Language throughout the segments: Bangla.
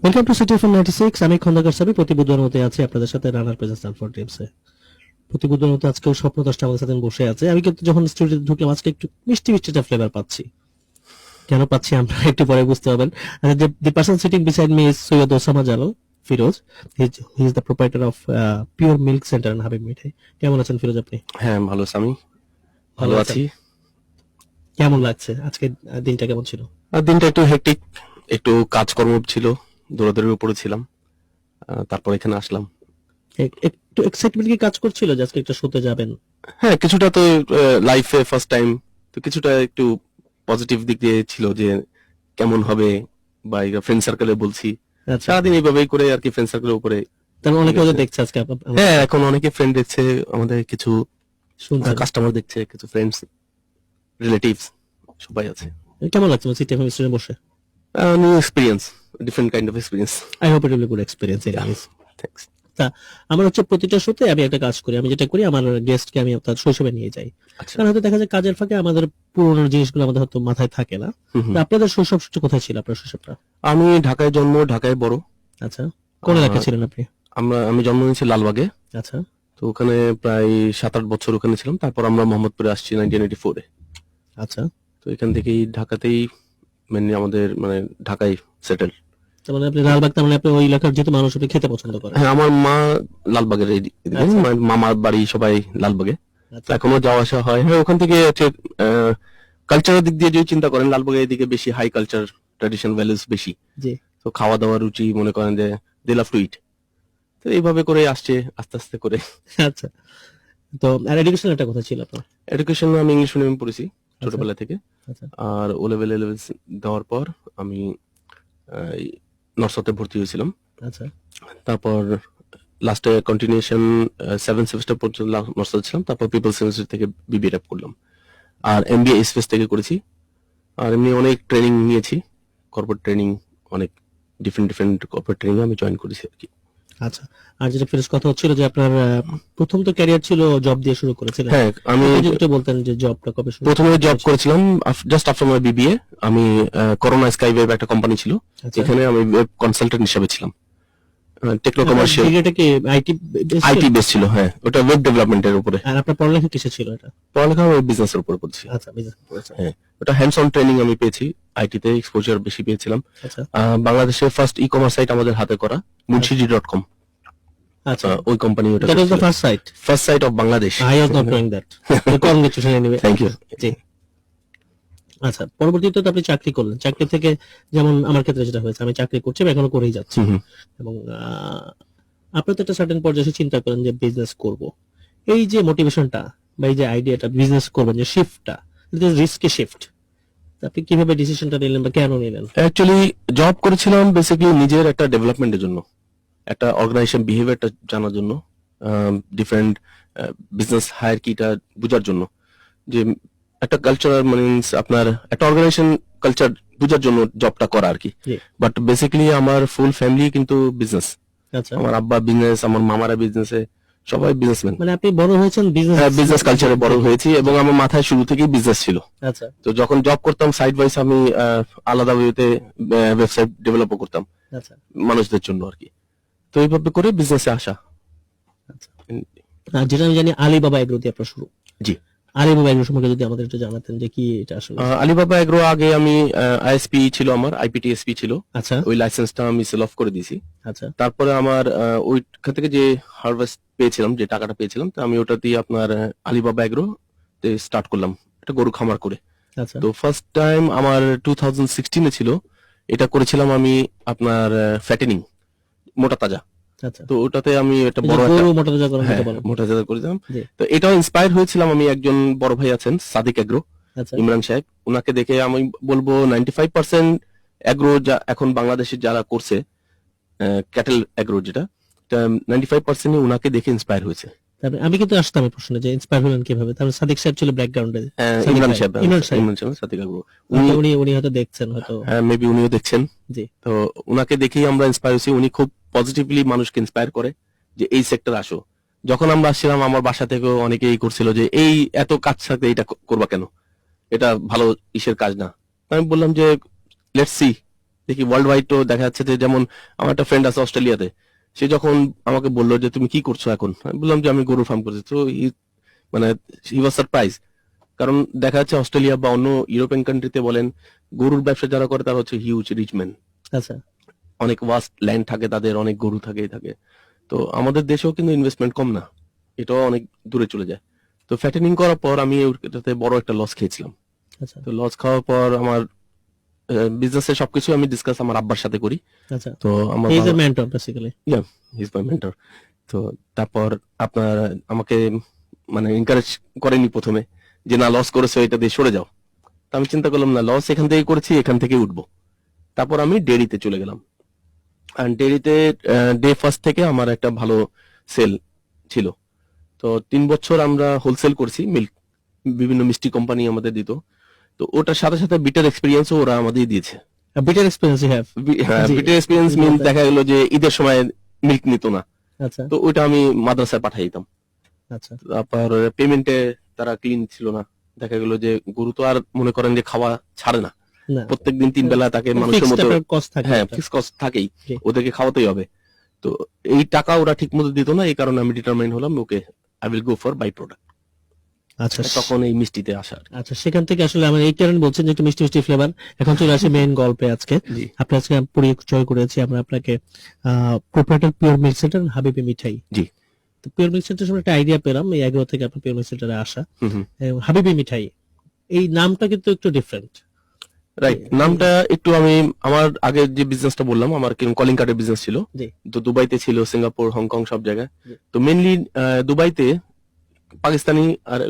Welcome to city FM 96। আমি খন্দকার সাবি প্রতি বুধবার মতো আছি আপনাদের সাথে রানার পেজে স্ট্যানফোর্ড ড্রিমসে। প্রতি বুধবার মতো আজকেও স্বপ্ন দশটা আমাদের সাথে বসে আছে। আমি কিন্তু যখন স্টুডিওতে ঢুকলাম আজকে একটু মিষ্টি মিষ্টিটা ফ্লেভার পাচ্ছি। কেন পাচ্ছি আমরা একটু পরে বুঝতে পারবেন। The person sitting beside me is Syed Osama Jalal Feroz. He is the proprietor of Pure Milk Centre and Habib Mithai. কেমন আছেন ফিরোজ আপনি? হ্যাঁ, ভালো সামি, ভালো আছি। কেমন লাগছে আজকে দিনটা কেমন ছিল? আর দিনটা একটু হেক্টিক, একটু কাজকর্ম ছিল, দৌড়াদৌড়ির উপরে ছিলাম। তারপর এখানে আসলাম। একটু এক্সাইটমেন্ট কি কাজ করছিল যে আজকে একটা শোতে যাবেন? হ্যাঁ, কিছুটা তো লাইফে ফার্স্ট টাইম, তো কিছুটা একটু পজিটিভ দিক দিয়ে ছিল যে কেমন হবে, বা ফ্রেন্ড সার্কেলে বলছি আচ্ছা, সারাদিন এইভাবেই করে আর কি, ফ্রেন্ড সার্কেলের উপরে। তাহলে অনেকে ওদের দেখছে আজকে হ্যাঁ, এখন অনেকে ফ্রেন্ড দেখছে, আমাদের কিছু শুনছেন। কাস্টমার দেখছে, কিছু ফ্রেন্ডস, রিলেটিভস সবাই আছে। কেমন লাগছে সিটি এফএম স্টুডিওতে বসে? New experience, different kind of experience. I hope it will be good experience. Thanks. তা আমার হচ্ছে প্রতিটা শোতে আমি একটা কাজ করি। আমি যেটা করি আমার গেস্টকে আমি তার শৈশবে নিয়ে যাই। আচ্ছা। কারণ হয়তো দেখা যায় কাজের ফাঁকে আমাদের পুরোনো জিনিসগুলো আমাদের হয়তো মাথায় থাকে না। তা আপনাদের শৈশব কোথায় ছিল? আপনার শৈশবটা? আমি ঢাকায় জন্ম, ঢাকায় বড়। আচ্ছা, কোন এলাকায় ছিলেন আপনি? আমি জন্ম নিয়েছি লালবাগে। আচ্ছা তো ওখানে প্রায় 7-8 বছর ওখানে ছিলাম। তারপর আমরা মোহাম্মদপুরে আসছি 1984-এ। আচ্ছা, তো এখান থেকেই ঢাকাতেই মেনলি আমাদের মানে ঢাকায় সেটেল। তার মানে আপনি লালবাগ, তার মানে আপনি ওই এলাকার যেহেতু মানুষ আপনি খেতে পছন্দ করেন। হ্যাঁ, আমার মা লালবাগের এদিকে, আচ্ছা। আমার মামার বাড়ি সবাই লালবাগে। আচ্ছা, তো এখনো যাওয়া আসা হয়। হ্যাঁ, ওখান থেকে হচ্ছে কালচারের দিক দিয়ে যদি চিন্তা করেন, লালবাগের এদিকে বেশি হাই কালচার, ট্র্যাডিশন ভ্যালুস বেশি। জি, তো খাওয়া দাওয়া রুচি মনে করেন যে দে লাভ টু ইট। তো এইভাবে করে আসছে আস্তে আস্তে করে। আচ্ছা। তো আর এডুকেশন একটা কথা ছিল আপনার? এডুকেশন আমি ইংলিশ মিডিয়ামে পড়েছি ছোটবেলা থেকে। আচ্ছা, আর ও লেভেল দেওয়ার পর আমি নর্থ সাউথে ভর্তি হয়েছিলাম। আচ্ছা, তারপর লাস্টে কন্টিনিউশন 7 সেমিস্টার পর্যন্ত নর্থ সাউথ ছিলাম। তারপর পিপলস সেমিস্টার থেকে বিবিএ র‍্যাপ করলাম। আর এমবিএ স্পেস থেকে করেছি। আর এমনি অনেক ট্রেনিং নিয়েছি, কর্পোরেট ট্রেনিং, অনেক ডিফারেন্ট ডিফারেন্ট কর্পোরেট ট্রেনিং আমি জয়েন করেছি আর কি। আচ্ছা। আর যেটা ফিরোজ কথা হচ্ছিল যে আপনার প্রথম তো ক্যারিয়ার ছিল জব দিয়ে শুরু করেছিলেন। হ্যাঁ, আমি আপনি যদি একটু বলতেন যে জবটা কবে শুরু প্রথমে জব করেছিলাম জাস্ট আফটার মাই বিবিএ। আমি করোনা স্কাইওয়েব একটা কোম্পানি ছিল, আচ্ছা। এখানে আমি ওয়েব কনসালটেন্ট হিসেবে ছিলাম। টেকনো কমার্শিয়াল, ডিগ্রিটা কি আইটি আইটি বেস ছিল। হ্যাঁ, ওটা ওয়েব ডেভেলপমেন্টের উপরে। আর আপনার পড়ালেখা কিসে ছিল এটা? পড়ালেখা আমি বিজনেসের উপরে করছি। আচ্ছা, বিজনেস পড়েছেন। হ্যাঁ, ওটা হ্যান্ডস অন ট্রেনিং আমি পেয়েছি, আইটিতে এক্সপোজার বেশি পেয়েছিলাম। আচ্ছা, বাংলাদেশের ফার্স্ট ই কমার্স সাইট আমাদের হাতে করা munshiji.com, আচ্ছা। ওই কোম্পানি ওটা that was the first site of Bangladesh. I was not knowing that. Congratulation anyway. Thank you. জি। আচ্ছা, পরবর্তীতে তো আপনি চাকরি করলেন। চাকরি থেকে যেমন আমার ক্ষেত্রে যেটা হয়েছে, আমি চাকরি করছি, আমি এখনো করেই যাচ্ছি। এবং আপনি তো একটা সার্টেন পর্যায়ে এসে চিন্তা করেন যে বিজনেস করব। এই যে মোটিভেশনটা বা এই যে আইডিয়াটা বিজনেস করবেন, যে শিফটটা, এটা রিস্কি শিফট। আপনি কিভাবে ডিসিশনটা নিলেন বা কেন নিলেন? অ্যাকচুয়ালি জব করেছিলাম বেসিক্যালি নিজের একটা ডেভেলপমেন্টের জন্য, একটা অর্গানাইজেশন বিহেভিয়ারটা জানার জন্য, ডিফারেন্ট বিজনেস হায়ারকিটা বোঝার জন্য, যে একটা কালচার মানে আপনার একটা অর্গানাইজেশন কালচার বোঝার জন্য জবটা করা আর কি। জি। বাট বেসিক্যালি আমার ফুল ফ্যামিলি কিন্তু বিজনেস। আচ্ছা, আমার আব্বা বিজনেস, আমার মামারা বিজনেসে, সবাই বিজনেসম্যান। মানে আপনি বড় হয়েছেন বিজনেস কালচারে বড় হয়েছি, এবং আমার মাথায় শুরু থেকেই বিজনেস ছিল। আচ্ছা, তো যখন জব করতাম সাইড বাইস আমি আলাদা ওয়েতে ওয়েবসাইট ডেভেলপও করতাম আচ্ছা, মানুষদের জন্য আর কি। তো এইভাবে করে বিজনেসে আসা। আচ্ছা। আর যেটা আমি জানি আলিবাবা এগ্রো দিয়ে আপনার শুরু। জি। আলিবাবা এগ্রো সম্পর্কে যদি আমাদের একটু জানাতেন যে কি এটা আসলে। আলিবাবা এগ্রো আগে আমি আইএসপি ছিল, আমার আইপিটিএসপি ছিল। আচ্ছা, ওই লাইসেন্সটা আমি সেল অফ করে দিয়েছি। আচ্ছা, তারপরে আমার ওইখান থেকে যে হারভেস্ট পেয়েছিলাম, যে টাকাটা পেয়েছিলাম, তো আমি ওটা দিয়ে আপনার আলিবাবা এগ্রো তে স্টার্ট করলাম একটা গরু খামার করে। আচ্ছা। তো ফার্স্ট টাইম আমার 2016-এ ছিল। এটা করেছিলাম আমি আপনার ফ্যাটেনিং, মোটা তাজা। আচ্ছা, তো ওটাতে আমি একটা এই যে বড় গরু একটা মোটা তাজা করেন হ্যাঁ, যেটা বলেন। মোটা তাজা করেছিলাম। জি। তো এটাও ইন্সপায়ার হয়েছিলাম আমি, একজন বড় ভাই আছেন সাদিক এগ্রো, আচ্ছা, ইমরান সাহেব, ওনাকে দেখে আমি বলবো 95% এগ্রো যা এখন বাংলাদেশে যারা করছে, ক্যাটেল এগ্রো যেটা, 95% ওনাকে দেখে ইন্সপায়ার হয়েছে। তারপরে আমি কিন্তু আসতাম এই প্রশ্নে যে ইন্সপায়ার হলেন কিভাবে। তারপরে সাদিক সাহেব ছিল ব্যাকগ্রাউন্ডে। ইমরান সাহেব, ইমরান সাহেব, সাদিক এগ্রো, উনি হয়তো দেখছেন হয়তো। মেবি উনিও দেখছেন। জি। তো উনাকে দেখেই আমরা ইন্সপায়ার হয়েছি। উনি খুব পজিটিভলি মানুষকে ইন্সপায়ার করে যে এই সেক্টর আসো। যখন আমরা আসছিলাম আমার বাসা থেকেও অনেকেই করছিল যে এই এত কাজ থাকতে এটা করবা কেন, এটা ভালো ইসের কাজ না। আমি বললাম যে লেটস সি দেখি ওয়ার্ল্ড ওয়াইড তো দেখা যাচ্ছে যে, যেমন আমার একটা ফ্রেন্ড আছে অস্ট্রেলিয়াতে, সে যখন আমাকে বললো যে তুমি কি করছো এখন, আমি বললাম যে আমি গরুর ফার্ম করছি। তো মানে হি ওয়াজ সারপ্রাইজ, কারণ দেখা যাচ্ছে অস্ট্রেলিয়া বা অন্য ইউরোপিয়ান কান্ট্রিতে বলেন, গরুর ব্যবসা যারা করে তারা হচ্ছে হিউজ রিচম্যান, আচ্ছা অনেক ওয়াস্ট ল্যান্ড থাকে তাদের, অনেক গরু থাকে। তো আমাদের দেশেও কিন্তু ইনভেস্টমেন্ট কম না, এটাও অনেক দূরে চলে যায়। তো ফ্যাটেনিং করার পর আমি এটাতে বড় একটা লস খেয়েছিলাম। আচ্ছা তো লস খাওয়ার পর আমার বিজনেসের সবকিছু আমি ডিসকাস আমার আব্বার সাথে করি। আচ্ছা, তো আমার he is a mentor basically. Is my mentor. তো তারপর আপনার আমাকে মানে এনকারেজ করেনি প্রথমে, যে না লস করেছো এটা দিয়ে সরে যাও। তো আমি চিন্তা করলাম না, লস এখান থেকে করেছি, এখান থেকে উঠবো। তারপর আমি ডেয়ারিতে চলে গেলাম। আর ডেয়ারিতে ডে ফার্স্ট থেকে আমার একটা ভালো সেল ছিল। তো 3 বছর আমরা হোলসেল করছি মিল্ক, বিভিন্ন মিষ্টি কোম্পানি আমাদের দিত। তো ওটার সাথে সাথে বিটার এক্সপিরিয়েন্সও ওরা আমাদের দিয়েছে। Bitter experience you have. জি। বিটার এক্সপিরিয়েন্স মিন দেখা গেল যে ঈদের সময় মিল্ক নিত না, আচ্ছা তো ওইটা আমি মাদ্রাসায় পাঠিয়ে দিতাম। আচ্ছা তারপর পেমেন্টে তারা ক্লিন ছিল না, দেখা গেল যে গরু তো আর মনে করেন যে খাওয়া ছাড়ে না, না, প্রত্যেকদিন 3 বেলা তাকে মানুষের ফিক্সড মতো, একটা কস্ট থাকে। হ্যাঁ একটা। ফিক্স কস্ট থাকেই, জি। ওদেরকে খাওয়াতেই হবে। তো এই টাকা ওরা ঠিক মতো দিত না, এই কারণে আমি ডিটারমাইন হলাম okay I will go for byproduct. আচ্ছা তখন এই মিষ্টিতে আসার। আচ্ছা, সেখান থেকে আসলে আমার এই কারণে বলছেন যে একটু মিষ্টি মিষ্টি ফ্লেভার। এখন চলে আসে মেইন গল্পে আজকে। জি আপনি আজকে পরিচয় করেছি আমরা আপনাকে প্রোপ্রাইটার পিওর মিল্ক সেন্টার হাবিবি মিঠাই। জি। তো পিওর মিল্ক সেন্টার সম্পর্কে একটা আইডিয়া পেলাম এই এগ্রো থেকে, আপনার পিওর মিল্ক সেন্টারে আসা। হুম হুম এবং হাবিবি মিঠাই এই নামটা কিন্তু একটু ডিফারেন্ট। রাইট। নামটা একটু আমি আমার আগের যে বিজনেসটা বললাম, আমার কলিং কার্ডের বিজনেস ছিল, জি তো দুবাইতে ছিল, সিঙ্গাপুর, হংকং সব জায়গায়। জি। তো মেনলি দুবাইতে পাকিস্তানি আর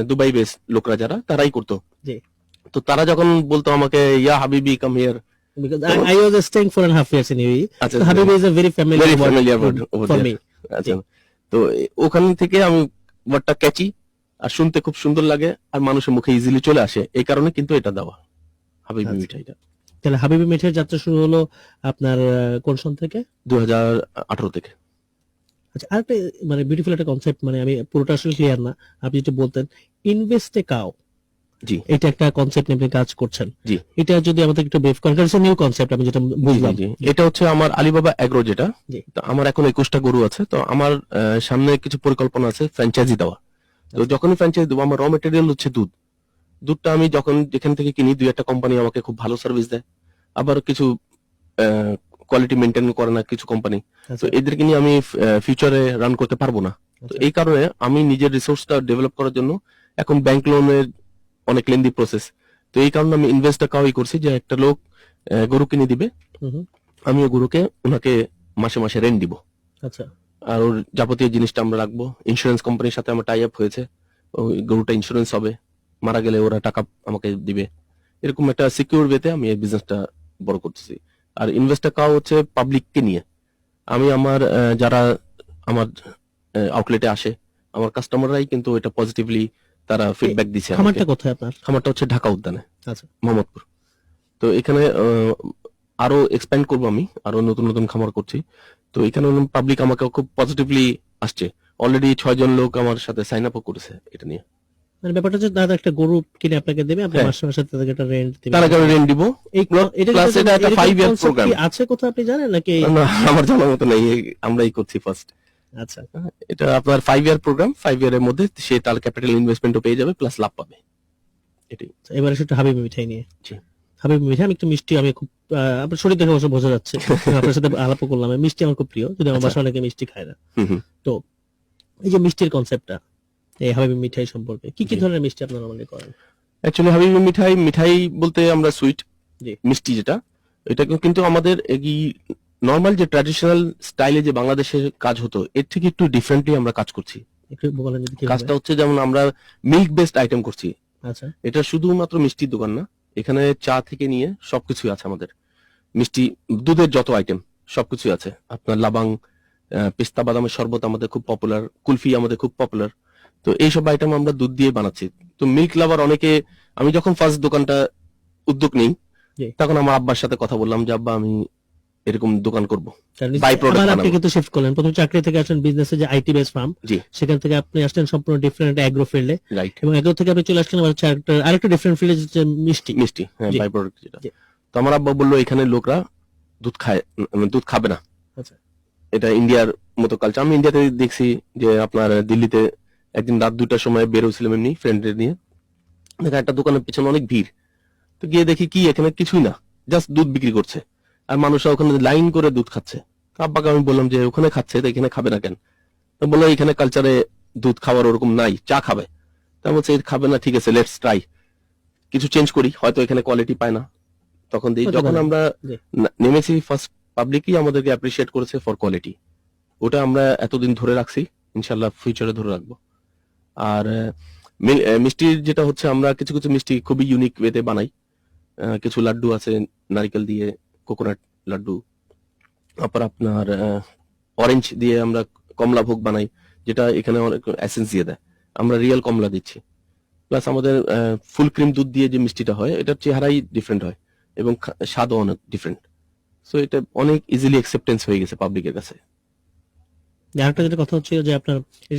দুবাই বেস লোকরা যারা, তারাই করতো। জি। তো তারা যখন বলতো আমাকে ইয়া হাবিবি come here, because I was staying 4.5 years in UAE. আচ্ছা So Habibi is a very familiar very word familiar word for me. আচ্ছা। তো ওখান থেকে আমি ওয়ার্ডটা ক্যাচি আর শুনতে খুব সুন্দর লাগে আর মানুষের মুখে ইজিলি চলে আসে, এই কারণে কিন্তু এটা দেওয়া হাবিবি আচ্ছা। মিঠাইটা। তাহলে হাবিবি মিঠাইয়ের যাত্রা শুরু হলো আপনার কোন সন থেকে? 2018 থেকে। আচ্ছা, আরেকটা মানে বিউটিফুল একটা কনসেপ্ট, মানে আমি পুরোটা আসলে ক্লিয়ার না, আপনি যেটা বলতেন ইনভেস্ট এ কাও, জি এটা একটা কনসেপ্ট নিয়ে আপনি কাজ করছেন। জি এটা যদি আমাদের একটু ব্রিফ করেন, কারণ নিউ কনসেপ্ট আমি যেটা বুঝলাম। জি। এটা হচ্ছে আমার আলিবাবা এগ্রো যেটা। জি। তো আমার এখন 21টা গরু আছে। তো আমার সামনে কিছু পরিকল্পনা আছে ফ্র্যাঞ্চাইজি দেওয়া। তো যখনই ফ্র্যাঞ্চাইজি দেবো, আমার র মেটেরিয়াল হচ্ছে দুধ। দুধটা আমি যখন যেখান থেকে কিনি, 2-1টা কোম্পানি আমাকে খুব ভালো সার্ভিস দেয়, আবার কিছু কোয়ালিটি মেনটেন করে না কিছু কোম্পানি। তো আচ্ছা এদেরকে নিয়ে আমি ফিউচারে রান করতে পারবো না। তো এই কারণে আমি নিজের রিসোর্সটা ডেভেলপ করার জন্য এখন ব্যাংক লোনের অনেক লেন্দি প্রসেস। তো এই কারণে আমি ইনভেস্টটা কাউই করছি যে একটা লোক গরু কিনে দিবে, হুম, আমি ওই গরুকে ওনাকে মাসে মাসে রেন্ট দিব, আচ্ছা আর ওর যাবতীয় জিনিসটা আমরা রাখবো। ইন্স্যুরেন্স কোম্পানির সাথে আমার টাই আপ হয়েছে, ওই গরুটা ইন্স্যুরেন্স হবে, মারা গেলে ওরা টাকা আমাকে দিবে। এরকম একটা সিকিউর ওয়েতে আমি এই বিজনেসটা বড় করতেছি। আর ইনভেস্টটা কাও হচ্ছে পাবলিককে নিয়ে। আমি আমার যারা আমার আউটলেটে আসে, আমার কাস্টমাররাই কিন্তু এটা পজিটিভলি তারা ফিডব্যাক দিচ্ছে আমাকে। খামারটা কোথায় আপনার? খামারটা হচ্ছে ঢাকা উদ্যানে, আচ্ছা মোহাম্মদপুর। তো এখানে আরো এক্সপ্যান্ড করবো, আমি আরো নতুন নতুন খামার করছি। তো এখানে পাবলিক আমাকে খুব পজিটিভলি আসছে, অলরেডি 6 জন লোক আমার সাথে সাইন আপও করেছে এটা নিয়ে। মানে ব্যাপারটা হচ্ছে দাদা একটা গরু কিনে আপনাকে দেবে, আপনি হ্যাঁ। মাসে মাসে তাদেরকে একটা রেন্ট দিবেন। তার আগে রেন্ট দিব। এই এটা Plus কিন্তু এটা একটা এরকম 5 year concept program। কি আছে কোথাও আপনি জানেন নাকি? না, আমার জানার মতো নেই, আমরাই করছি ফার্স্ট। আচ্ছা এটা আপনার 5 ইয়ার প্রোগ্রাম, 5 ইয়ারের মধ্যে সে তার ক্যাপিটাল ইনভেস্টমেন্টও পেয়ে যাবে, প্লাস লাভ পাবে। এটাই। এবারে একটু হাবিবি মিঠাই নিয়ে। জি। হাবিবি মিঠাই আমি একটু মিষ্টি, আমি খুব আপনার শরীর দেখে অবশ্য বোঝা যাচ্ছে, আপনার সাথে আলাপ করলাম, আমি মিষ্টি আমার খুব প্রিয়, যদি আমার আচ্ছা। বাসায় অনেকে মিষ্টি খায় না। হুম হুম। তো এই যে মিষ্টির কনসেপ্টটা, এই হাবিবি মিঠাই সম্পর্কে কি কি জি। ধরনের মিষ্টি আপনারা নরমালি করেন? অ্যাকচুয়ালি হাবিবি মিঠাই, মিঠাই বলতে আমরা সুইট জি। মিষ্টি যেটা, এটা কিন্তু আমাদের এই নর্মাল যে ট্র্যাডিশনাল স্টাইলে যে বাংলাদেশের কাজ হতো, এর থেকে একটু ডিফারেন্টলি আমরা কাজ করছি। একটু বলেন যদি কি কাজটা হচ্ছে যেমন আমরা মিল্ক বেসড আইটেম করছি। আচ্ছা এটা শুধুমাত্র মিষ্টির দোকান না, এখানে চা থেকে নিয়ে সবকিছুই আছে আমাদের। মিষ্টি, দুধের যত আইটেম সবকিছুই আছে। আপনার লাবাং, পেস্তা বাদামের শরবত আমাদের খুব পপুলার, কুলফি আমাদের খুব পপুলার। তো এইসব আইটেম আমরা দুধ দিয়ে বানাচ্ছি। তো মিল্ক লাভার অনেকে, আমি যখন ফার্স্ট দোকানটা উদ্যোগ নিই, জি। তখন আমার আব্বার সাথে কথা বললাম যে আব্বা আমি এরকম দোকান করব। কারণ by product আবার আপনি বানাবো। কিন্তু শিফট করলেন, প্রথম চাকরি থেকে আসলেন বিজনেসে, যে আইটি বেস ফার্ম, জি সেখান থেকে আপনি আসলেন সম্পূর্ণ ডিফারেন্ট অ্যাগ্রো ফিল্ডে, রাইট। এবং অ্যাগ্রো থেকে আপনি চলে আসলেন আবার হচ্ছে আরেকটা ডিফারেন্ট ফিল্ডে, মিষ্টি। মিষ্টি, হ্যাঁ, জি। বাই প্রোডাক্ট যেটা। জি। তো আমার আব্বা বললো এখানে লোকরা দুধ খায়, দুধ খাবে না, আচ্ছা এটা ইন্ডিয়ার মতো কালচার। আমি ইন্ডিয়াতে দেখছি যে আপনার দিল্লিতে একদিন রাত 2টার সময় বেরোছিলাম এমনি ফ্রেন্ডদের নিয়ে, দেখা একটা দোকানের পিছনে অনেক ভিড়। তো গিয়ে দেখি কি এখানে কিছুই না, জাস্ট দুধ বিক্রি করছে, আর মানুষরা ওখানে লাইন করে দুধ খাচ্ছে। তো আব্বাকে আমি বললাম যে ওখানে খাচ্ছে তো এখানে খাবে না কেন? তো বললো এখানে কালচারে দুধ খাওয়ার ওরকম নাই, চা খাবে। তা বলছে খাবে না, ঠিক আছে লেটস ট্রাই, কিছু চেঞ্জ করি, হয়তো এখানে কোয়ালিটি পায় না। তখন দিই হতে যখন পারে। আমরা জি। নেমেছি ফার্স্ট পাবলিকই আমাদেরকে অ্যাপ্রিসিয়েট করেছে ফর কোয়ালিটি, ওটা আমরা এতদিন ধরে রাখছি, ইনশাল্লাহ ফিউচারে ধরে রাখবো। আর মিষ্টির যেটা হচ্ছে আমরা কিছু কিছু মিষ্টি খুবই ইউনিক ওয়েতে বানাই। কিছু লাড্ডু আছে নারকেল দিয়ে, কোকোনাট লাড্ডু, তারপর আপনার অরেঞ্জ দিয়ে আমরা কমলা ভোগ বানাই, যেটা এখানে অনেক এসেন্স দিয়ে দেয়, আমরা রিয়েল কমলা দিচ্ছি। প্লাস আমাদের ফুল ক্রিম দুধ দিয়ে যে মিষ্টিটা হয় এটার চেহারাই ডিফারেন্ট হয় এবং স্বাদও অনেক ডিফারেন্ট। সো এটা অনেক ইজিলি অ্যাকসেপ্টেন্স হয়ে গেছে পাবলিকের কাছে। আরেকটা যেটা কথা হচ্ছে যে আপনার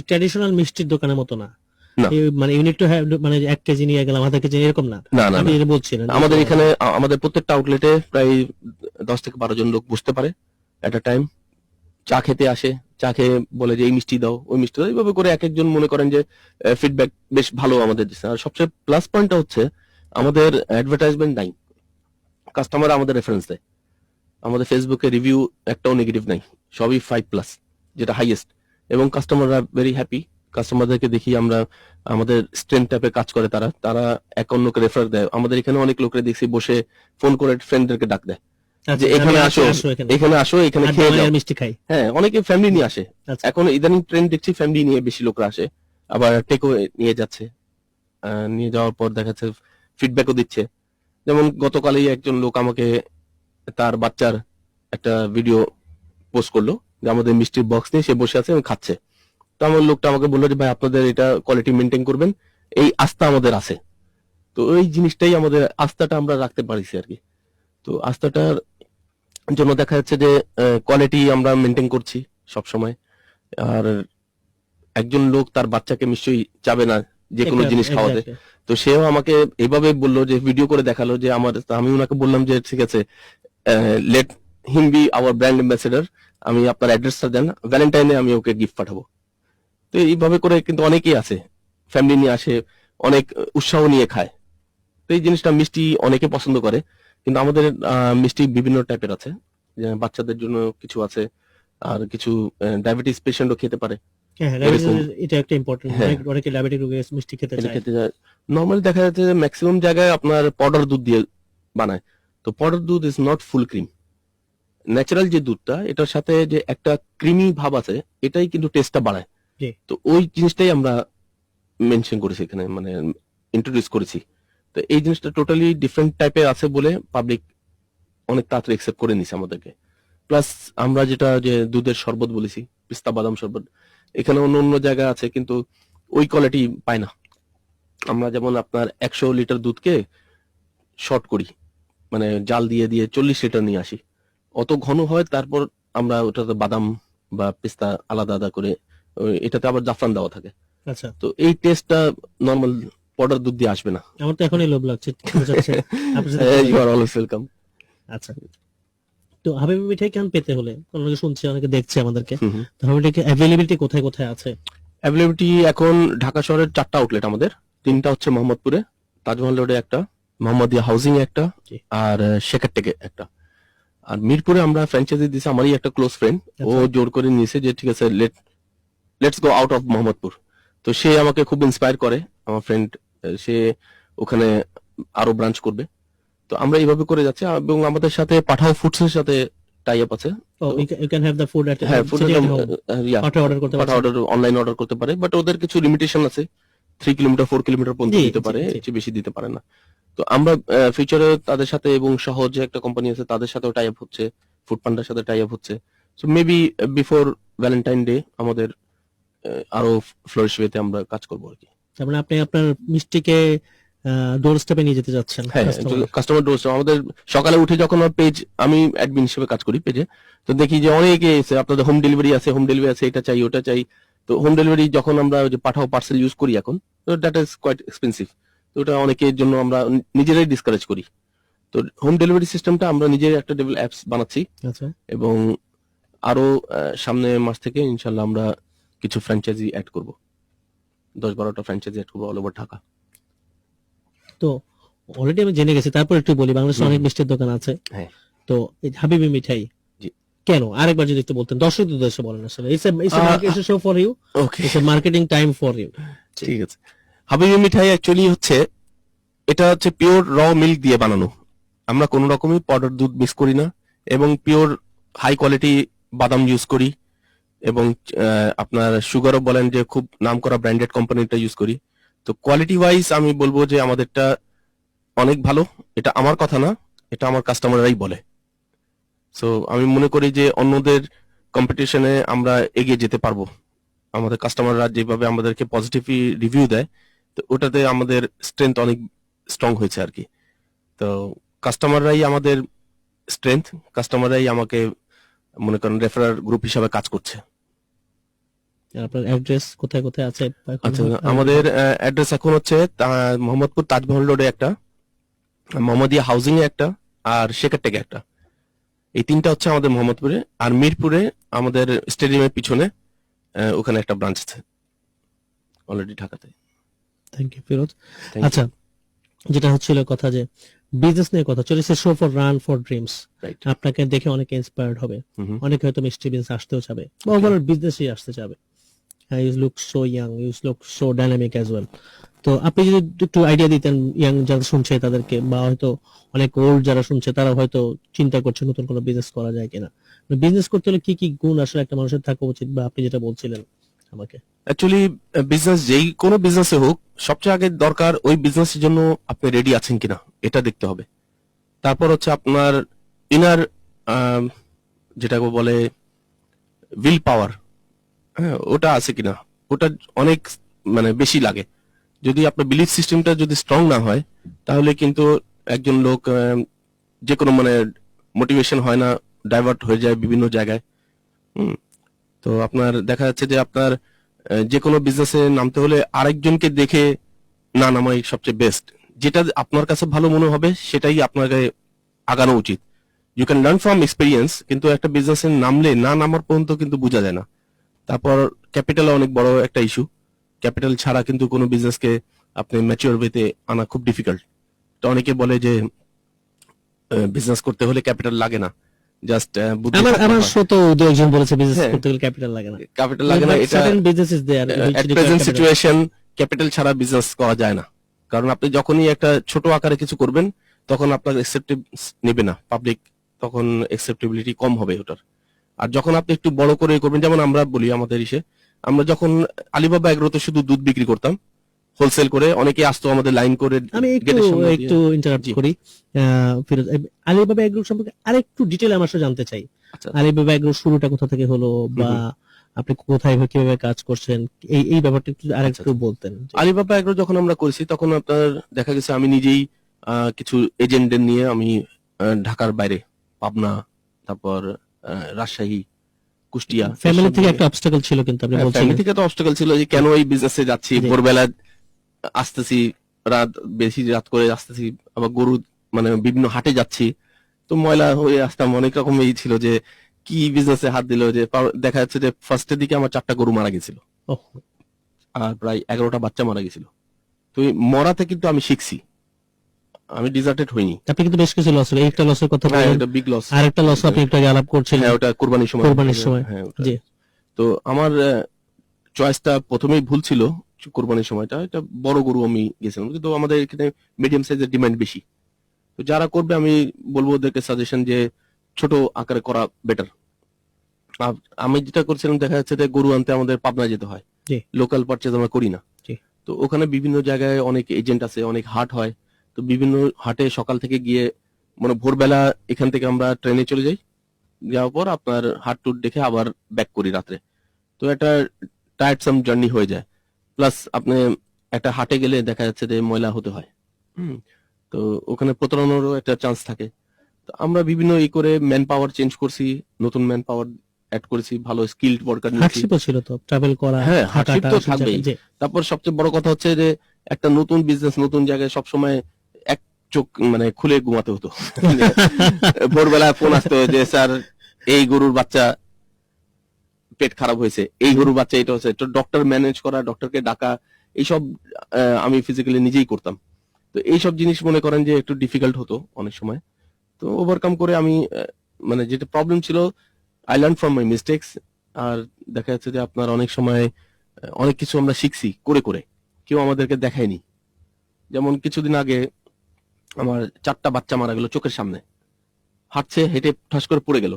ট্র্যাডিশনাল মিষ্টির দোকানের মতো না, না মানে ইউনিট টু হ্যাভ, মানে 1 কেজি নিয়ে গেলাম, আধা কেজি এরকম না। না না আপনি না। যেটা বলছিলেন আমাদের এখানে আমাদের প্রত্যেকটা আউটলেটে প্রায় 10 থেকে 12 জন লোক বসতে পারে এট আ টাইম, চা খেতে আসে, চা খেয়ে বলে যে এই মিষ্টি দাও ওই মিষ্টি দাও, এইভাবে করে এক একজন মনে করেন যে ফিডব্যাক বেশ ভালো আমাদের দিচ্ছে। আর সবচেয়ে প্লাস পয়েন্টটা হচ্ছে আমাদের অ্যাডভার্টাইজমেন্ট নাই, কাস্টমার আমাদের রেফারেন্স দেয়। আমাদের ফেসবুকে রিভিউ একটাও নেগেটিভ নাই, সবই 5+, যেটা হাইয়েস্ট, এবং কাস্টমাররা ভেরি হ্যাপি। কাস্টমারদেরকে দেখি আমরা, আমাদের স্ট্রেন্থ টাইপে কাজ করে তারা, তারা এক অন্যকে রেফার দেয়। আমাদের এখানে অনেক লোকরে দেখছি বসে ফোন করে ফ্রেন্ডদেরকে ডাক দেয় যে এখানে আসো, এখানে আসো, এখানে খেয়ে যাও। মিষ্টি খাই। হ্যাঁ, অনেকে ফ্যামিলি নিয়ে আসে, আচ্ছা। এখন ইদানিং ট্রেন্ড দেখছি ফ্যামিলি নিয়ে বেশি লোকরা আসে, আবার টেকও নিয়ে যাচ্ছে। নিয়ে যাওয়ার পর দেখা যাচ্ছে ফিডব্যাকও দিচ্ছে। যেমন গতকালই একজন লোক আমাকে তার বাচ্চার একটা ভিডিও পোস্ট করলো যে আমাদের মিষ্টির বক্স নিয়ে সে বসে আছে এবং খাচ্ছে। তো আমার লোকটা আমাকে বললো যে ভাই আপনাদের এটা কোয়ালিটি মেনটেন করবেন, এই আস্থা আমাদের আছে। তো ওই জিনিসটাই আমাদের আস্থাটা আমরা রাখতে পারিছি আর কি। তো আস্থাটার জন্য দেখা যাচ্ছে যে কোয়ালিটি আমরা মেনটেন করছি সব সময়। আর একজন লোক তার বাচ্চাকে নিশ্চয়ই চাবে না যে কোনো জিনিস খাওয়াতে, তো সেও আমাকে এইভাবে বললো যে ভিডিও করে দেখালো যে আমার, আমি ওনাকে বললাম যে ঠিক আছে let him B hour brand ambassador, আমি আপনার অ্যাড্রেসটা দেন, ভ্যালেন্টাইনে আমি ওকে গিফট পাঠাবো। তো এইভাবে করে কিন্তু অনেকেই আছে ফ্যামিলি নিয়ে আসে, অনেক উৎসাহ নিয়ে খায়। তো এই জিনিসটা মিষ্টি অনেকে পছন্দ করে, কিন্তু আমাদের মিষ্টি বিভিন্ন টাইপের আছে, যে বাচ্চাদের জন্য কিছু আছে, আর কিছু ডায়াবেটিস পেশেন্টও খেতে পারে। হ্যাঁ, এরকম। এটা একটা ইম্পর্টেন্ট। হ্যাঁ। অনেকে ডায়াবেটিক রোগী মিষ্টি খেতে এটা চায়। খেতে যায়। নর্মালি দেখা যাচ্ছে যে ম্যাক্সিমাম জায়গায় আপনার পাউডার দুধ দিয়ে বানায়, তো পাউডার দুধ is not full cream. Natural যে দুধটা, এটার সাথে যে একটা ক্রিমি ভাব আছে, এটাই কিন্তু টেস্টটা বাড়ায়। জি। তো ওই জিনিসটাই আমরা মেনশন করেছি এখানে, মানে ইন্ট্রোডিউস করেছি। তো এই জিনিসটা টোটালি ডিফারেন্ট টাইপের আছে বলে পাবলিক অনেক তাড়াতাড়ি অ্যাকসেপ্ট করে নিছে আমাদেরকে। প্লাস আমরা যেটা যে দুধের শরবত বলেছি, পিস্তা বাদাম শরবত, এখানে অন্য অন্য জায়গা আছে কিন্তু ওই কোয়ালিটি পায় না। আমরা যেমন আপনার 100 লিটার দুধকে শর্ট করি, মানে জাল দিয়ে দিয়ে 40 লিটার নিয়ে আসি, অত ঘন হয়। তারপর আমরা ওটাতে বাদাম বা পিস্তা আলাদা আলাদা করে, এটাতে আবার জাফরান দেওয়া থাকে। আচ্ছা, তো এই টেস্টটা নর্মাল পাউডার দুধ দিয়ে আসবে না। আমার তো এখনই লোভ লাগছে, খেতে চাচ্ছে। আপনার সাথে ইউ আর অলওয়েজ ওয়েলকাম। আচ্ছা, তো হাবিবি মিঠাই কেন পেতে হলে, অনেকে শুনছে অনেকে দেখছে আমাদেরকে, তো হাবিবি অ্যাভেলেবিলিটি কোথায় কোথায় আছে? অ্যাভেলেবিলিটি এখন ঢাকা শহরের 4টা আউটলেট আমাদের, 3টা হচ্ছে মোহাম্মদপুরে, তাজমহল রোডে একটা, মোহাম্মদিয়া হাউজিং এ একটা, জি। আর শেখারটেকে একটা। আর মিরপুরে আমরা ফ্র্যাঞ্চাইজি দিয়েছি, আমারই একটা ক্লোজ ফ্রেন্ড, ও আচ্ছা। জোর করে নিয়েছে যে ঠিক আছে let's go out of Mohammadpur. তো সে আমাকে খুব ইন্সপায়ার করে, আমার ফ্রেন্ড, সে ওখানে আরো ব্রাঞ্চ করবে। তো আমরা এইভাবে করে যাচ্ছি, এবং আমাদের সাথে পাঠাও ফুডস এর সাথে টাই আপ আছে। ও, you can have the food at হ্যাঁ, ফুড অর্ডার করতে পারছেন। অর্ডার অনলাইন অর্ডার করতে পারে, বাট ওদের কিছু লিমিটেশন আছে, 3 কিলোমিটার 4 কিলোমিটার পর্যন্ত জি, দিতে জি, পারে, জি। এর চেয়ে বেশি দিতে পারে না। তো আমরা ফিউচারে তাদের সাথে, এবং সহজে একটা কোম্পানি আছে তাদের সাথেও টাই আপ হচ্ছে, ফুড পান্ডার সাথে টাই আপ হচ্ছে। So maybe before Valentine day আমাদের আরো ফ্লোরিশ ওয়েতে আমরা কাজ করবো আর কি। তার মানে আপনি আপনার মিষ্টিকে ডোর স্টেপে নিয়ে যেতে যাচ্ছেন হ্যাঁ, customer। কাস্টমার ডোজ আমাদের সকালে উঠে যখন পেজ, আমি অ্যাডমিন হিসেবে কাজ করি পেজে, তো দেখি যে অনেকে এসে আপনাদের হোম ডেলিভারি আছে, হোম ডেলিভারি আছে, এটা চাই ওটা চাই। তো হোম ডেলিভারি যখন আমরা ওই যে পাঠাও পার্সেল ইউজ করি এখন, তো দ্যাট ইজ কোয়াইট এক্সপেন্সিভ। তো ওটা অনেকের জন্য আমরা নিজেরাই ডিসকারেজ করি। তো হোম ডেলিভারি সিস্টেমটা আমরা নিজে একটা অ্যাপস বানাচ্ছি, আচ্ছা, এবং আরো সামনে মাস থেকে ইনশাল্লাহ আমরা কিছু ফ্র্যাঞ্চাইজি অ্যাড করব, 10-12টা ফ্র্যাঞ্চাইজি অ্যাড করবো অল ওভার ঢাকা। তো অলরেডি আমি জেনে গেছি, তারপর একটু বলি, বাংলাদেশে হুম। অনেক মিষ্টির দোকান আছে, হ্যাঁ, তো এই হাবিবি মিঠাই জি। কেন, আরেকবার যদি একটু বলতেন, দর্শকদের উদ্দেশ্যে বলেন। আসলে it's show for you, okay, it's marketing time for you. ঠিক আছে। হাবিবি মিঠাই অ্যাকচুয়ালি হচ্ছে, এটা হচ্ছে পিওর র মিল্ক দিয়ে বানানো। আমরা কোনো রকমই পাউডার দুধ মিক্স করি না, এবং পিওর হাই কোয়ালিটি বাদাম ইউজ করি, এবং আপনার সুগারও বলেন যে খুব নামকরা ব্র্যান্ডেড কোম্পানিটা ইউজ করি। তো কোয়ালিটি ওয়াইজ আমি বলবো যে আমাদেরটা অনেক ভালো। এটা আমার কথা না, এটা আমার কাস্টমাররাই বলে। সো আমি মনে করি যে অন্যদের কম্পিটিশনে আমরা এগিয়ে যেতে পারবো। আমাদের কাস্টমাররা যেভাবে আমাদেরকে পজিটিভ রিভিউ দেয়, তো ওটাতে আমাদের স্ট্রেংথ অনেক স্ট্রং হয়েছে আর কি। তো কাস্টমাররাই আমাদের স্ট্রেংথ, কাস্টমাররাই আমাকে মনে করেন রেফারার গ্রুপ হিসাবে কাজ করছে। আপনার অ্যাড্রেস কোথায় কোথায় আছে বা এখন আচ্ছা, আমাদের অ্যাড্রেস এখন হচ্ছে মোহাম্মদপুর তাজমহল রোডে একটা, মোহাম্মদিয়া হাউজিং এ একটা, আর শেখারটেকে একটা। এই তিনটা হচ্ছে আমাদের মোহাম্মদপুরে। আর মিরপুরে আমাদের স্টেডিয়ামের পিছনে ওখানে একটা ব্রাঞ্চ আছে অলরেডি ঢাকাতে। Thank you Firoz. Thank you. আচ্ছা, যেটা হচ্ছিল কথা, যে বিজনেস নিয়ে কথা চলেছে, show for run for dreams, Right. আপনাকে দেখে অনেকে ইন্সপায়ার্ড হবে, হুম। অনেকে হয়তো মিষ্টি বিজনেস আসতেও চাবে, বা ওভারঅল বিজনেসই আসতে চাবে। You look so young, you look so dynamic as well. তো আপনি যদি একটু আইডিয়া দিতেন ইয়াং যারা শুনছে তাদেরকে, বা হয়তো অনেক ওল্ড যারা শুনছে তারা হয়তো চিন্তা করছে নতুন কোনো বিজনেস করা যায় কিনা, বিজনেস করতে হলে কি কি গুণ আসলে একটা মানুষের থাকা উচিত, বা আপনি যেটা বলছিলেন আমাকে। অ্যাকচুয়ালি বিজনেস যেই কোনো বিজনেসে হোক, সবচেয়ে আগে দরকার ওই বিজনেসের জন্য আপনি রেডি আছেন কিনা এটা দেখতে হবে। তারপর হচ্ছে আপনার ইনার, যেটাকে বলে উইল পাওয়ার, হ্যাঁ ওটা আছে কিনা, ওটা অনেক মানে বেশি লাগে। যদি আপনার বিলিফ সিস্টেমটা যদি স্ট্রং না হয়, তাহলে কিন্তু একজন লোক যে কোনো মানে মোটিভেশন হয় না, ডাইভার্ট হয়ে যায় বিভিন্ন জায়গায়। হুম। তো আপনার দেখা যাচ্ছে যে আপনার যে কোনো বিজনেসে নামতে হলে আরেকজনকে দেখে না নামাই সবচেয়ে বেস্ট। যেটা আপনার কাছে ভালো মনে হবে সেটাই আপনাকে আগানো উচিত। You can learn from experience, কিন্তু একটা বিজনেসে নামলে না নামার পর্যন্ত কিন্তু বোঝা যায় না। তারপর ক্যাপিটাল অনেক বড় একটা ইস্যু। ক্যাপিটাল ছাড়া কিন্তু কোনো বিজনেসকে আপনি ম্যাচিওর ওয়েতে আনা খুব ডিফিকাল্ট। তো অনেকে বলে যে বিজনেস করতে হলে ক্যাপিটাল লাগে না, জাস্ট বুদ্ধি আমার থাকলে আমার হয়। শত দু একজন বলেছে বিজনেস হ্যাঁ। করতে গেলে ক্যাপিটাল লাগে না, ক্যাপিটাল লাগে না, এটা certain business is there at present situation capital ছাড়া বিজনেস করা যায় না। কারণ আপনি যখনই একটা ছোট আকারে কিছু করবেন, তখন আপনার অ্যাকসেপ্টেড নেবে না পাবলিক, তখন অ্যাকসেপ্টেবিলিটি কম হবে ওটার। আর যখন আপনি একটু বড় করে করবেন, যেমন আমরা বলি আমাদের আমরা যখন আলিবাবা এগ্রোতে শুধু দুধ বিক্রি করতাম হোলসেল করে, অনেকে আসতো আমাদের লাইন করে আমি একটু গেটের সামনে দিয়ে। একটু ইন্টারাপ্ট জি। করি, ফিরোজ, আলিবাবা এগ্রো সম্পর্কে আরেকটু ডিটেইল আমার সাথে জানতে চাই। আচ্ছা। আলিবাবা এগ্রো শুরুটা কোথা থেকে হলো, বা আপনি কোথায় কিভাবে কাজ করছেন, এই ব্যাপারটা একটু আরেকটু আচ্ছা। বলতেন। আলিবাবা এগ্রো যখন আমরা করেছি, তখন আপনার দেখা গেছে আমি নিজেই কিছু এজেন্টদের নিয়ে আমি ঢাকার বাইরে, পাবনা, তারপর রাজশাহী, কুষ্টিয়া, ফ্যামিলি এসব থেকে জায়গায়- একটা অবস্টাকল ছিল, কিন্তু আপনি হ্যাঁ, বলছিলেন। ফ্যামিলি থেকে তো অবস্টাকল ছিল যে কেন এই বিজনেসে যাচ্ছি, জি। ভোরবেলা আসতেছি, রাত বেশি রাত করে আসতেছি, আবার গরু মানে বিভিন্ন হাটে যাচ্ছি, তো ময়লা হয়ে আসতাম, অনেক রকম এই ছিল যে কি বিজনেসে হাত দিল, যে দেখা যাচ্ছে যে ফার্স্টের দিকে আমার 4টা গরু মারা গেছিল, ওহ, আর প্রায় 11টা বাচ্চা মারা গেছিল। তো এই মরাতে কিন্তু আমি শিখছি, আমি ডিজার্টেড হইনি। আপনি কিন্তু বেশ কিছু লস হলো, একটা লসের কথা হ্যাঁ, বললেন, এটা বিগ লস। আরেকটা লস আপনি একটু আগে আলাপ করছিলেন। হ্যাঁ, ওটা কোরবানির সময়। কোরবানির সময়। হ্যাঁ, ওটা। জি। তো আমার চয়েসটা প্রথমেই ভুল ছিল। কোরবানির সময়টা এটা বড় গরু আমি গেছিলাম, কিন্তু আমাদের এখানে মিডিয়াম সাইজের ডিমান্ড বেশি। তো যারা করবে আমি বলবো ওদেরকে সাজেশন যে ছোট আকারে করা বেটার। আমি যেটা করছিলাম, দেখা যাচ্ছে যে গরু আনতে আমাদের পাবনা যেতে হয়, জি। লোকাল পারচেজ আমরা করি না। জি। তো ওখানে বিভিন্ন জায়গায় অনেক এজেন্ট আছে, অনেক হাট হয়। তো বিভিন্ন হাটে সকাল থেকে গিয়ে মানে ভোরবেলা এখান থেকে আমরা ট্রেনে চলে যাই, যাওয়ার পর আপনার হাট টুট দেখে আবার ব্যাক করি রাত্রে। তো একটা টায়ারসাম জার্নি হয়ে যায়। প্লাস আপনি একটা হাটে গেলে দেখা যাচ্ছে যে ময়লা হতে হয়। তো ওখানে প্রতারণারও একটা চান্স থাকে। তো আমরা বিভিন্ন করে ম্যান পাওয়ার চেঞ্জ করছি, নতুন ম্যান পাওয়ার অ্যাড করেছি, ভালো স্কিলড ওয়ার্কার নিয়েছি। হার্ডশিপও ছিল তো, ট্রাভেল করা, হ্যাঁ, হার্ডশিপ হাঁটাটা, তো সব থাকবেই। জায়গায়। জি। তারপর সবচেয়ে বড় কথা হচ্ছে যে একটা নতুন বিজনেস নতুন জায়গায় সবসময় এক চোখ মানে খুলে ঘুমাতে হতো। ভোরবেলা ফোন আসতো যে স্যার এই গরুর বাচ্চা পেট খারাপ হয়েছে, এই গরুর বাচ্চা এটা হচ্ছে, তো ডক্টর ম্যানেজ করা, ডক্টরকে ডাকা, এইসব আমি ফিজিক্যালি নিজেই করতাম। তো এইসব জিনিস মনে করেন যে একটু ডিফিকাল্ট হতো অনেক সময়। তো ওভারকাম করে আমি মানে যেটা প্রবলেম ছিল, I learn from my mistakes. আর দেখা যাচ্ছে যে আপনার অনেক সময় অনেক কিছু আমরা শিখছি করে করে, কেউ আমাদেরকে দেখায়নি। যেমন কিছুদিন আগে আমার 4টা বাচ্চা মারা গেল চোখের সামনে, হাঁটছে হেঁটে ঠাস করে পড়ে গেল।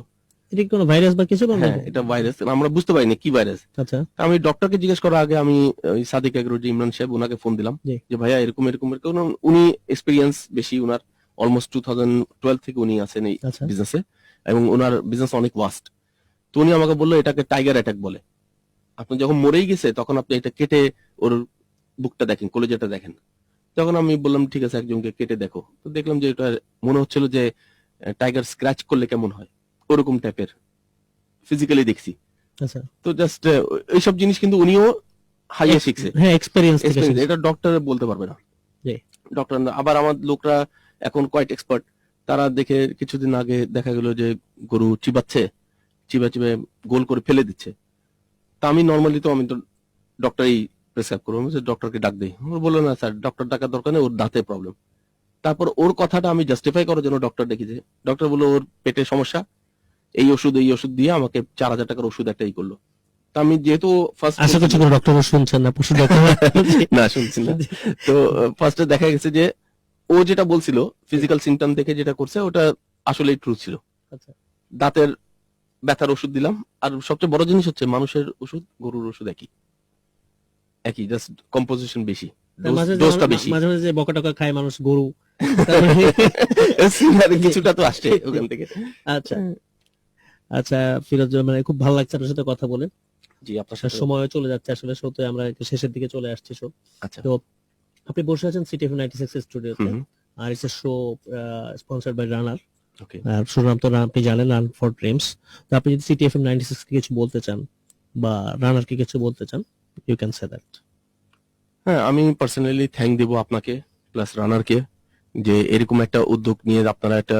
এটা কি কোনো ভাইরাস বা কিছু বলবেন? হ্যাঁ, এটা ভাইরাস, আমরা বুঝতে পারিনি কি ভাইরাস। আচ্ছা, আমি ডক্টরকে জিজ্ঞেস করার আগে আমি ওই সাদিক এগ্রো যে ইমরান সাহেব, ওনাকে ফোন দিলাম জি। যে ভাইয়া এরকম এরকম এরকম। উনি এক্সপিরিয়েন্স বেশি, উনার অলমোস্ট 2012 থেকে উনি আছেন এই আচ্ছা, বিজনেসে, এবং ওনার বিজনেস অনেক ওয়াস্ট। তো উনি আমাকে বললো এটাকে টাইগার অ্যাটাক বলে। আপনি যখন মরেই গেছে তখন আপনি এটা কেটে ওর বুকটা দেখেন, কলেজাটা দেখেন। তখন আমি বললাম ঠিক আছে, একজনকে কেটে দেখো। তো দেখলাম যে এটা মনে হচ্ছিল যে টাইগার স্ক্র্যাচ করলে কেমন হয় ওরকম টাইপের, ফিজিক্যালি দেখছি। আচ্ছা। তো জাস্ট এইসব জিনিস কিন্তু উনিও হাইয়ে শিখছে, হ্যাঁ, এক্সপেরিয়েন্স থেকে Experience, শিখছে। এটা ডক্টর বলতে পারবে না। জি। ডক্টর আবার আমার লোকরা এখন কোয়াইট এক্সপার্ট। তারা দেখে কিছুদিন আগে দেখা গেল যে গরু চিবাচ্ছে, চিবা চিবে গোল করে ফেলে দিচ্ছে। তা আমি নর্মালি তো ডক্টরই প্রেসক্রাইব করবো, ডক্টরকে ডাক দিই। বললো না স্যার, ডক্টর ডাকার দরকার নেই, ওর দাঁতে প্রবলেম। তারপর ওর কথাটা আমি জাস্টিফাই করার জন্য ডক্টর ডেকেছি। ডক্টর বললো ওর পেটে সমস্যা, এই ওষুধ দিয়ে আমাকে 4000 টাকার ওষুধ একটাই করলো। তা আমি যেহেতু ফার্স্ট আশা করছি কোনো ডক্টর শুনছেন না, পশু ডক্টর। না শুনছি না। তো ফার্স্টে দেখা গেছে যে ও যেটা বলছিল ফিজিক্যাল সিমটম থেকে যেটা করছে ওটা আসলে ট্রু ছিল। আচ্ছা। দাঁতের ব্যথার ওষুধ দিলাম। আর সবচেয়ে বড় জিনিস হচ্ছে মানুষের ওষুধ গরুর ওষুধ একই একই, জাস্ট কম্পোজিশন বেশি, ডোজটা বেশি। মাঝে মাঝে যে বকা টকা খায় মানুষ, গরু। কিছুটা তো আসছে ওখান থেকে। আচ্ছা, আচ্ছা ফিরোজ, মানে খুব ভালো লাগছে আপনার সাথে কথা বলে। জি, আপনার সাথে। সময় চলে যাচ্ছে আসলে, শোতে আমরা একটু শেষের দিকে চলে আসছি শো। আচ্ছা। তো আপনি বসে আছেন সিটিএফ 96 স্টুডিওতে, আর it's a show sponsored by Runner. Okay. আর শোর নাম তো আপনি জানেন, রান ফর ড্রিমস। তো আপনি যদি সিটিএফ 96 কে কিছু বলতে চান বা রানার কে কিছু বলতে চান, ইউ ক্যান সে দ্যাট। হ্যাঁ, আমি পার্সোনালি থ্যাংক দেবো আপনাকে প্লাস রানারকে, যে এরকম একটা উদ্যোগ নিয়ে আপনারা একটা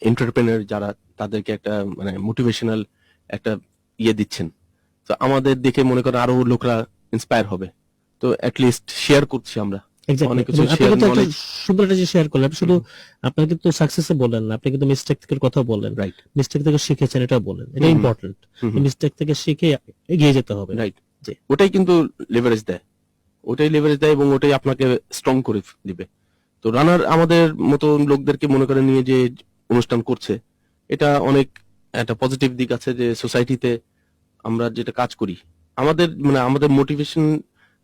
এন্টারপ্রেনার যারা, তাদেরকে একটা মানে মোটিভেশনাল একটা ইয়ে দিচ্ছেন। তো আমাদের দেখে মনে করেন আরো লোকরা ইন্সপায়ার হবে। তো অ্যাটলিস্ট শেয়ার করছি আমরা অনেক কিছু, শেয়ার নলেজ। সুন্দর একটা যে শেয়ার করলেন, আপনি শুধু আপনার কিন্তু সাকসেসে বলেন না, আপনি কিন্তু মিস্টেক থেকে কথা বলেন। রাইট, মিস্টেক থেকে শিখেছেন এটা বলেন, এটা ইম্পর্টেন্ট। মিস্টেক থেকে শিখে এগিয়ে যেতে হবে। রাইট। জি। ওটাই কিন্তু লেভারেজ দেয়, ওটাই লেভারেজ দেয়, এবং ওটাই আপনাকে স্ট্রং করে দিবে। তো রানার আমাদের মতো লোকদেরকে মনে করে নিয়ে যে অনুষ্ঠান করছে, এটা অনেক একটা পজিটিভ দিক আছে, যে সোসাইটিতে আমরা যেটা কাজ করি, আমাদের মানে আমাদের মোটিভেশন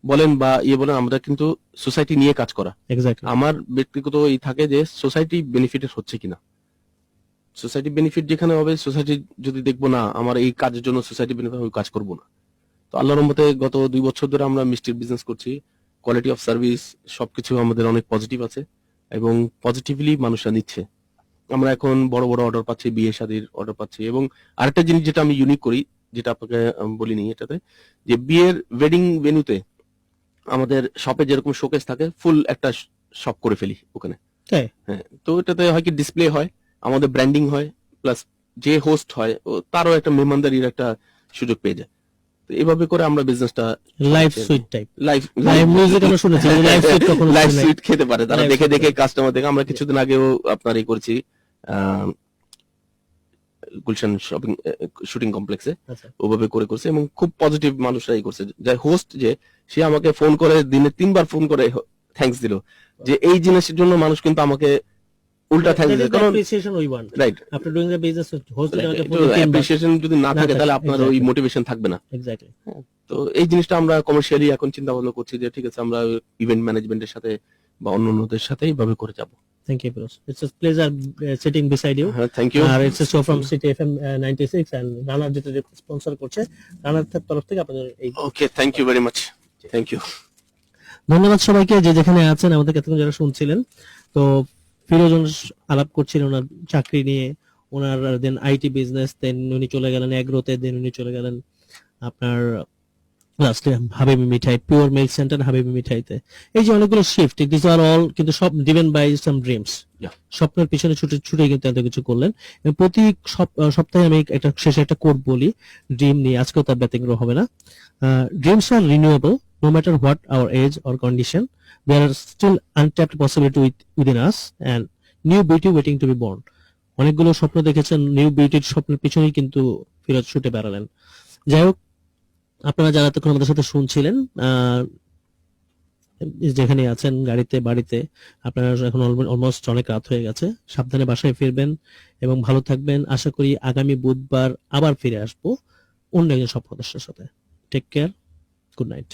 বলেন বা ইয়ে বলেন, আমরা কিন্তু সোসাইটি নিয়ে কাজ করা। এক্স্যাক্টলি। আমার ব্যক্তিগত এই থাকে যে সোসাইটি বেনিফিটেড হচ্ছে কিনা। সোসাইটি বেনিফিট যেখানে হবে, সোসাইটি যদি দেখবো না আমার এই কাজের জন্য সোসাইটি বেনিফিট, আমি কাজ করবো না। তো আল্লাহর রহমতে গত 2 বছর ধরে আমরা মিষ্টির বিজনেস করছি। কোয়ালিটি অফ সার্ভিস সবকিছু আমাদের অনেক পজিটিভ আছে, এবং পজিটিভলি মানুষরা নিচ্ছে। আমরা এখন বড় বড় অর্ডার পাচ্ছি, বিয়ে শাদীর অর্ডার পাচ্ছি। এবং আরেকটা জিনিস যেটা আমি ইউনিক করি, যেটা আপনাকে বলিনি এটাতে, যে বিয়ের ওয়েডিং ভেন্যুতে আমাদের শপে যেরকম শোকেস থাকে, ফুল একটা শপ করে ফেলি ওখানে। তাই? হ্যাঁ, তো এটাতে হয় কি, ডিসপ্লে হয়, আমাদের ব্র্যান্ডিং হয়, প্লাস যে হোস্ট হয় তারও একটা মেহমানদারির একটা সুযোগ পেয়ে যায়। তো এইভাবে করে আমরা বিজনেসটা live sweet type. Live live music আমরা শুনেছি, লাইভ সুইট কখনো লাইভ শুনি নাই। সুইট খেতে পারে তারা, Live দেখে suite দেখে কাস্টমার দেখে। আমরা কিছুদিন আগেও আপনার এই করছি গুলশান শপিং শুটিং কমপ্লেক্সে, আচ্ছা। ওভাবে করে করছে, এবং খুব পজিটিভ মানুষরাই করছে। যাই হোস্ট যে, সে আমাকে ফোন করে, দিনে 3 বার ফোন করে থ্যাঙ্কস দিল, যে এই জিনিসের জন্য মানুষ কিন্তু আমাকে উল্টা থ্যাঙ্কস দেয়। কারণ appreciation we want. Right, after doing the business, host আমাকে অ্যাপ্রিসিয়েশন যদি না থাকে তাহলে আপনার ওই মোটিভেশন থাকবে না। এক্স্যাক্টলি। তো এই জিনিসটা আমরা কমার্শিয়ালি এখন চিন্তা ভাবনা করছি, যে ঠিক আছে আমরা ইভেন্ট ম্যানেজমেন্টের সাথে বা অন্যদের সাথে এইভাবে করে যাব। Thank you, Firoz. It's a pleasure sitting beside you. হ্যাঁ, থ্যাংক ইউ। আর it's a show from City FM 96 and Runner যেটা স্পন্সর করছে, রানার তরফ থেকে আপনাদের এই। Okay, thank you very much, thank you. ধন্যবাদ সবাইকে যে যেখানে আছেন, আমাদের এতক্ষণ যারা শুনছিলেন। তো ফিরোজ আলাপ করছিলেন ওনার চাকরি নিয়ে, ওনার দেন আইটি বিজনেস, দেন উনি চলে গেলেন এগ্রোতে, দেন উনি চলে গেলেন আপনার লাস্টে হাবিবি মিঠাই, পিওর মিল্ক সেন্টার হাবিবি মিঠাইতে। এই যে অনেকগুলো শিফট, দিস আর অল কিন্তু সব ডিভেন বাই সাম ড্রিমস। Yeah. স্বপ্নের পিছনে ছুটে ছুটে কিন্তু এত কিছু করলেন। এবং প্রতি সপ্তাহে আমি একটা শেষে একটা কোট বলি ড্রিম নিয়ে, আজকেও তার ব্যতিক্রম হবে না। Dreams are renewable, no matter what our age or condition, there are still untapped possibility within us and new beauty waiting to be born. অনেকগুলো স্বপ্ন দেখেছেন, নিউ বিউটির স্বপ্নের পিছনেই কিন্তু ফিরত ছুটে বেড়ালেন। যাই হোক, আপনারা যারা এতক্ষণ আমাদের সাথে শুনছিলেন, যেখানে আছেন, গাড়িতে, বাড়িতে, আপনারা এখন অলমোস্ট অনেক রাত হয়ে গেছে, সাবধানে বাসায় ফিরবেন এবং ভালো থাকবেন। আশা করি আগামী বুধবার আবার ফিরে আসবো অন্য একজন স্বপ্নদ্রষ্টার সাথে। Take care, good night.